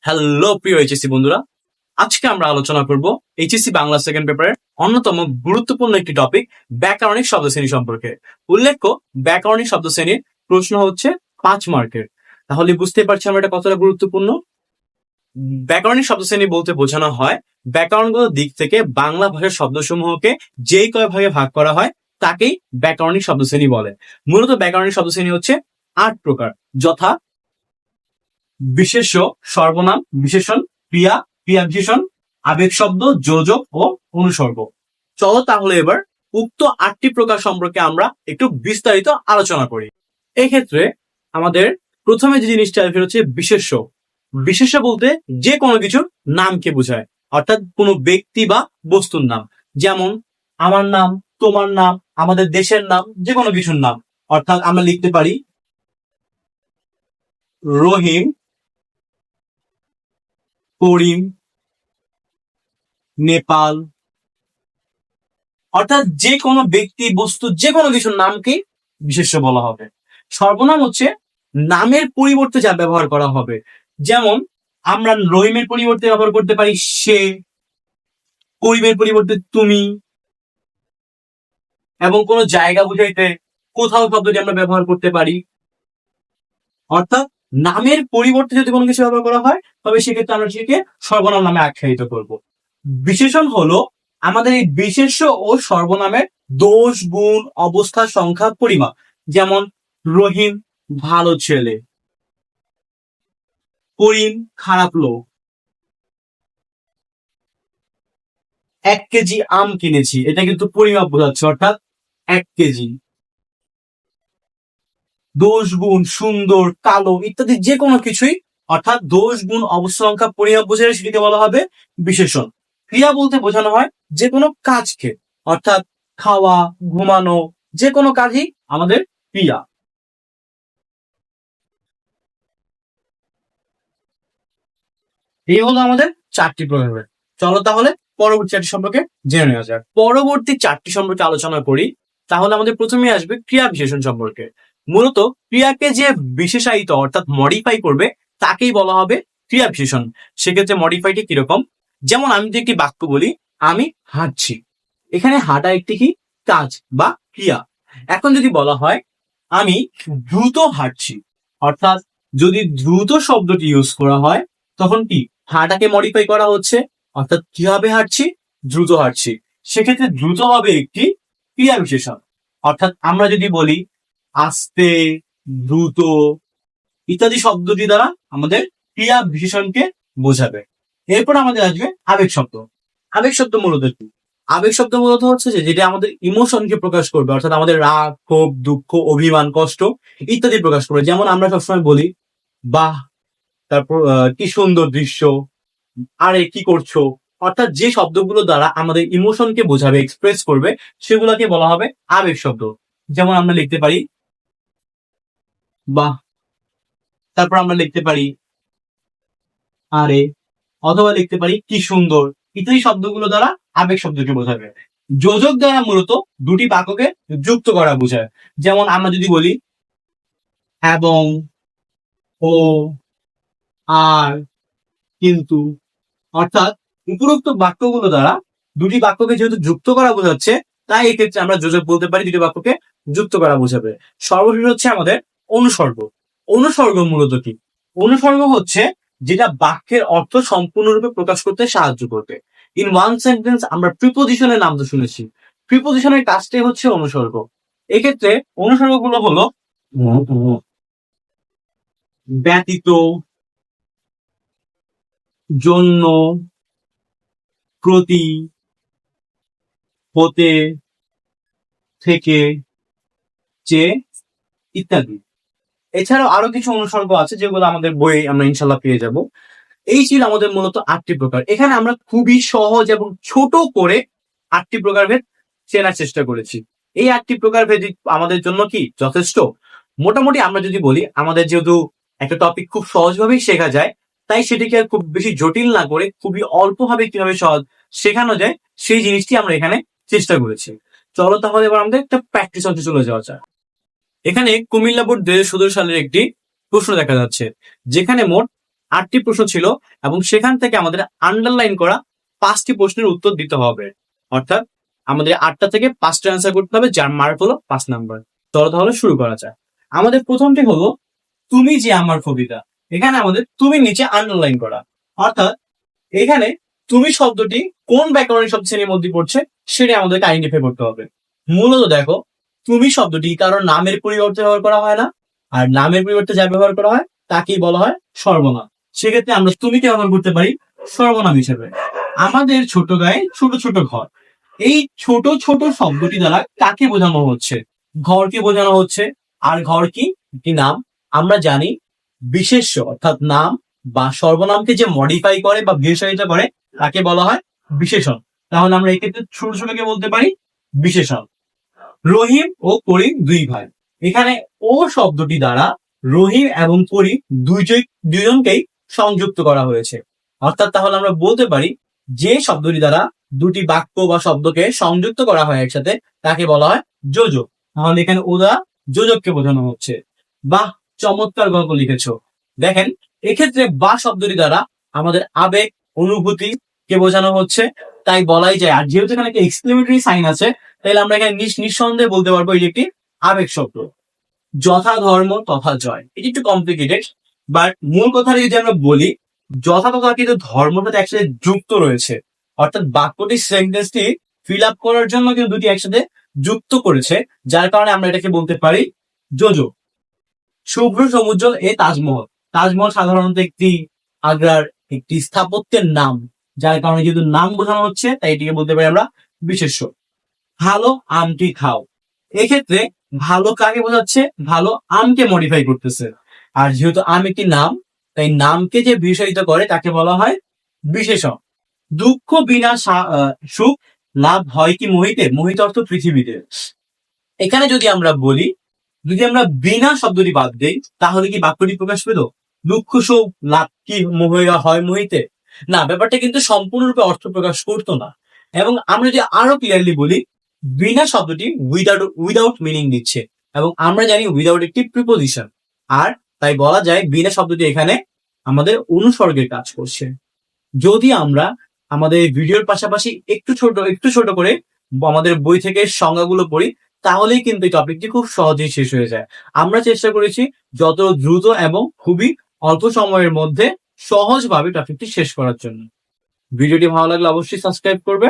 Hello প্রিয় HSC বন্ধুরা, আজকে আমরা আলোচনা করব এইচএসসি বাংলা সেকেন্ড পেপারের অন্যতম গুরুত্বপূর্ণ একটি টপিক ব্যাকরণিক শব্দশ্রেণী সম্পর্কে। উল্লেখ্য, ব্যাকরণিক শব্দশ্রেণীর প্রশ্ন হচ্ছে 5 মার্কের। তাহলে বুঝতে পারছি আমরা এটা কতটা গুরুত্বপূর্ণ। ব্যাকরণিক শব্দশ্রেণী বলতে বোঝানো হয় ব্যাকরণগত দিক থেকে বাংলা ভাষার শব্দসমূহকে যেই কয় ভাগে ভাগ করা হয় তাকেই ব্যাকরণিক শব্দশ্রেণী বলে। মূলত ব্যাকরণিক শব্দশ্রেণী হচ্ছে 8 প্রকার, যথা বিশেষ্য, সর্বনাম, বিশেষণ, ক্রিয়া, ক্রিয়া বিশেষণ, আবেগ শব্দ, যোজক ও অনুসর্গ। চলো তাহলে এবার উক্ত 8টি প্রকার সম্পর্কে আমরা একটু বিস্তারিত আলোচনা করি। এই ক্ষেত্রে আমাদের প্রথমে যে জিনিসটা সেটা হচ্ছে বিশেষ্য। বিশেষ্য বলতে যে কোনো কিছুর নামকে বোঝায়, অর্থাৎ কোনো ব্যক্তি বা বস্তুর নাম। যেমন আমার নাম, তোমার নাম, আমাদের দেশের নাম, যে কোনো কিছুর নাম। অর্থাৎ আমরা লিখতে পারি রহিম, করিম, নেপাল। অর্থাৎ যে কোনো ব্যক্তি, বস্তু, যে কোনো কিছুর নামকে বিশেষ্য বলা হবে। সর্বনাম হচ্ছে নামের পরিবর্তে যা ব্যবহার করা হবে। যেমন আমরা রহিমের পরিবর্তে ব্যবহার করতে পারি সে, করিমের পরিবর্তে তুমি, এবং কোনো জায়গা বুঝাইতে কোথাও শব্দটি আমরা ব্যবহার করতে পারি। অর্থাৎ নামের পরিবর্তে যদি কোনো কিছু ব্যবহার করা হয় তবে সেক্ষেত্রে আমরা সেটাকে সর্বনাম নামে আখ্যায়িত করব। বিশেষণ হলো আমাদের এই বিশেষ্য ও সর্বনামের দোষ, গুণ, অবস্থা, সংখ্যা, পরিমাপ। যেমন রহিম ভালো ছেলে, করিম খারাপ লোক, 1 কেজি আম কিনেছি, এটা কিন্তু পরিমাপ বোঝাচ্ছে, অর্থাৎ 1 কেজি। দোষ, গুণ, সুন্দর, কালো ইত্যাদি যে কোনো কিছুই, অর্থাৎ দোষ, গুণ, অবস্থা, সংখ্যা, পরিমাপ বোঝালে সেটিকে বলা হবে বিশেষণ। ক্রিয়া বলতে বোঝানো হয় যে কোনো কাজকে, অর্থাৎ খাওয়া, ঘুমানো, যে কোনো কাজই আমাদের ক্রিয়া। এই হলো আমাদের 4টি প্রকার। চলো তাহলে পরবর্তী 4টি সম্পর্কে জেনে নেওয়া যাক। পরবর্তী 4টি সম্পর্কে আলোচনা করি, তাহলে আমাদের প্রথমে আসবে ক্রিয়া বিশেষণ সম্পর্কে। মূলত ক্রিয়াকে যে বিশেষায়িত অর্থাৎ মডিফাই করবে তাকেই বলা হবে ক্রিয়া বিশেষণ। সেক্ষেত্রে মডিফাইটি কিরকম? যেমন আমি যদি একটি বাক্য বলি আমি হাঁটছি, এখানে হাঁটা একটি কি কাজ বা ক্রিয়া। এখন যদি বলা হয় আমি দ্রুত হাঁটছি, অর্থাৎ যদি দ্রুত শব্দটি ইউজ করা হয় তখন কি হাঁটাকে মডিফাই করা হচ্ছে, অর্থাৎ কিভাবে হাঁটছি, দ্রুত হাঁটছি। সেক্ষেত্রে দ্রুত হবে একটি ক্রিয়া বিশেষণ। অর্থাৎ আমরা যদি বলি আস্তে, দ্রুত ইত্যাদি শব্দটি দ্বারা আমাদের ক্রিয়া বিশেষণকে বোঝাবে। এরপর আমাদের আসবে আবেগ শব্দ। আবেগ শব্দ মূলত কি? আবেগ শব্দ মূলত হচ্ছে যে যেটা আমাদের ইমোশনকে প্রকাশ করবে, অর্থাৎ আমাদের রাগ, ক্ষোভ, দুঃখ, অভিমান, কষ্ট ইত্যাদি প্রকাশ করবে। যেমন আমরা সবসময় বলি বাহ, তারপর কি সুন্দর দৃশ্য, আরে কি করছো। অর্থাৎ যে শব্দগুলো দ্বারা আমাদের ইমোশনকে বোঝাবে, এক্সপ্রেস করবে, সেগুলোকে বলা হবে আবেগ শব্দ। যেমন আমরা লিখতে পারি বাহ, তারপর আমরা লিখতে পারি আরে, অথবা লিখতে পারি কি সুন্দর ইত্যাদি শব্দগুলো দ্বারা আবেগ শব্দকে বোঝাবে। যোজক দ্বারা মূলত দুটি বাক্যকে যুক্ত করা বোঝায়। যেমন আমরা যদি বলি এবং, ও, আর, কিন্তু। অর্থাৎ উপরোক্ত বাক্যগুলো দ্বারা দুটি বাক্যকে যেহেতু যুক্ত করা বোঝাচ্ছে, তাই এক্ষেত্রে আমরা যোজক বলতে পারি দুটি বাক্যকে যুক্ত করা বোঝাবে। সর্বশেষ হচ্ছে আমাদের অনুসর্গ। অনুসর্গ মূলত কি? অনুসর্গ হচ্ছে যেটা বাক্যের অর্থ সম্পূর্ণরূপে প্রকাশ করতে সাহায্য করবে। ইন ওয়ান সেন্টেন্স আমরা প্রিপোজিশনের নাম তো শুনেছি, প্রিপোজিশনের কাজটাই হচ্ছে অনুসর্গ। এক্ষেত্রে অনুসর্গগুলো হলো ব্যতীত, জন্য, প্রতি, হতে, থেকে, চেয়ে ইত্যাদি। এছাড়াও আরো কিছু অনুসর্গ আছে যেগুলো আমাদের বইয়ে আমরা ইনশাল্লাহ পেয়ে যাব। এই ছিল আমাদের মূলত 8টি প্রকার। এখানে আমরা খুবই সহজ এবং ছোট করে 8টি প্রকারভেদ চেনার চেষ্টা করেছি। এই 8টি প্রকারভেদ আমাদের জন্য কি যথেষ্ট? মোটামুটি আমরা যদি বলি আমাদের যেহেতু একটা টপিক খুব সহজভাবেই শেখা যায়, তাই সেটিকে আর খুব বেশি জটিল না করে খুবই অল্পভাবে কিভাবে সহজ শেখানো যায় সেই জিনিসটি আমরা এখানে চেষ্টা করেছি। চলো তাহলে এবার আমাদের একটা প্র্যাকটিস অংশে চলে যাওয়া যায়। এখানে কুমিল্লা বোর্ড 2017 সালের একটি প্রশ্ন দেখা যাচ্ছে, যেখানে মোট 8টি প্রশ্ন ছিল এবং সেখান থেকে আমাদের আন্ডারলাইন করা 5টি প্রশ্নের উত্তর দিতে হবে। অর্থাৎ আমাদের 8টা থেকে 5টা অ্যান্সার করতে হবে, যার মার্ক হলো 5 নাম্বার। চলো তাহলে শুরু করা যায়। আমাদের প্রথমটি হলো তুমি যে আমার কবিতা। এখানে আমাদের তুমি নিচে আন্ডারলাইন করা, অর্থাৎ এখানে তুমি শব্দটি কোন ব্যাকরণের শব্দ শ্রেণীর মধ্যে পড়ছে সেটা আমাদেরকে আইডেন্টিফাই করতে হবে। মূলত দেখো, তুমি শব্দটি কারণ নামের পরিবর্তে ব্যবহার করা হয় না, আর নামের পরিবর্তে যা ব্যবহার করা হয় তাকেই বলা হয় সর্বনাম। সেক্ষেত্রে আমরা তুমিকে ব্যবহার করতে পারি সর্বনাম হিসেবে। আমাদের ছোট গায়ে ছোট ছোট ঘর, এই ছোট ছোট শব্দটি দ্বারা কাকে বোঝানো হচ্ছে? ঘরকে বোঝানো হচ্ছে। আর ঘর কি? একটি নাম। আমরা জানি বিশেষ্য অর্থাৎ নাম বা সর্বনামকে যে মডিফাই করে বা বিশেষায়িত করে তাকে বলা হয় বিশেষণ। তাহলে আমরা এক্ষেত্রে ছোট ছোটকে বলতে পারি বিশেষণ। রহিম ও করিম দুই ভাই, এখানে ও শব্দটি দ্বারা রহিম এবং করিম দুইজনকেই সংযুক্ত করা হয়েছে। অর্থাৎ তাহলে আমরা বলতে পারি যে শব্দটি দ্বারা দুটি বাক্য বা শব্দকে সংযুক্ত করা হয় একসাথে তাকে বলা হয় যোজক। তাহলে এখানে ওরা যোজককে বোঝানো হচ্ছে। বাহ, চমৎকার গল্প লিখেছো। দেখেন, এক্ষেত্রে বা শব্দটি দ্বারা আমাদের আবেগ অনুভূতি কে বোঝানো হচ্ছে, তাই বলাই যায়। আর যেহেতু এখানে একটা এক্সক্লেমেটরি সাইন আছে, তাহলে আমরা এখানে নিঃসন্দেহে বলতে পারবো এটি একটি আবেগ শব্দ। যথা ধর্ম তথা জয়, এটি একটু কমপ্লিকেটেড, বাট মূল কথাটা যদি আমরা বলি, যথা তথা কিন্তু ধর্মের সাথে একসাথে যুক্ত রয়েছে। অর্থাৎ বাক্যটি সেন্টেন্সটি ফিল আপ করার জন্য কিন্তু দুটি একসাথে যুক্ত করেছে, যার কারণে আমরা এটাকে বলতে পারি যোজক। শুভ্র সমুজ্জ্বল এ তাজমহল। তাজমহল সাধারণত একটি আগ্রার একটি স্থাপত্যের নাম, যার কারণে যেহেতু নাম বোঝানো হচ্ছে তাই এটিকে বলতে পারি আমরা বিশেষ্য। ভালো আমটি খাও, এক্ষেত্রে ভালো কাকে বোঝাচ্ছে? ভালো আমকে মডিফাই করতেছে। আর যেহেতু আম একটি নাম, তাই নামকে যে বিশেষিত করে তাকে বলা হয় বিশেষণ। দুঃখ বিনা সুখ লাভ হয় কি মোহিতে? মোহিত অর্থ পৃথিবীতে। এখানে যদি আমরা বলি, যদি আমরা বিনা শব্দটি বাদ দেই তাহলে কি বাক্যটি প্রকাশ পেল? দুঃখ সুখ লাভ কি হয় মোহিতে? না, ব্যাপারটা কিন্তু সম্পূর্ণরূপে অর্থ প্রকাশ করতো না। এবং আমরা যদি আরো ক্লিয়ারলি বলি, বিনা শব্দটি উইদাউট মিনিং দিচ্ছে, এবং আমরা জানি উইদাউট একটি প্রিপোজিশন। আর তাই বলা যায় বিনা শব্দটি এখানে আমাদের অনুসর্গের কাজ করছে। যদি আমরা আমাদের ভিডিওর পাশাপাশি একটু ছোট করে আমাদের বই থেকে সংজ্ঞাগুলো পড়ি, তাহলেই কিন্তু এই টপিকটি খুব সহজেই শেষ হয়ে যায়। আমরা চেষ্টা করেছি যত দ্রুত এবং খুবই অল্প সময়ের মধ্যে সহজভাবে টপিকটি শেষ করার জন্য। ভিডিওটি ভালো লাগলে অবশ্যই সাবস্ক্রাইব করবে।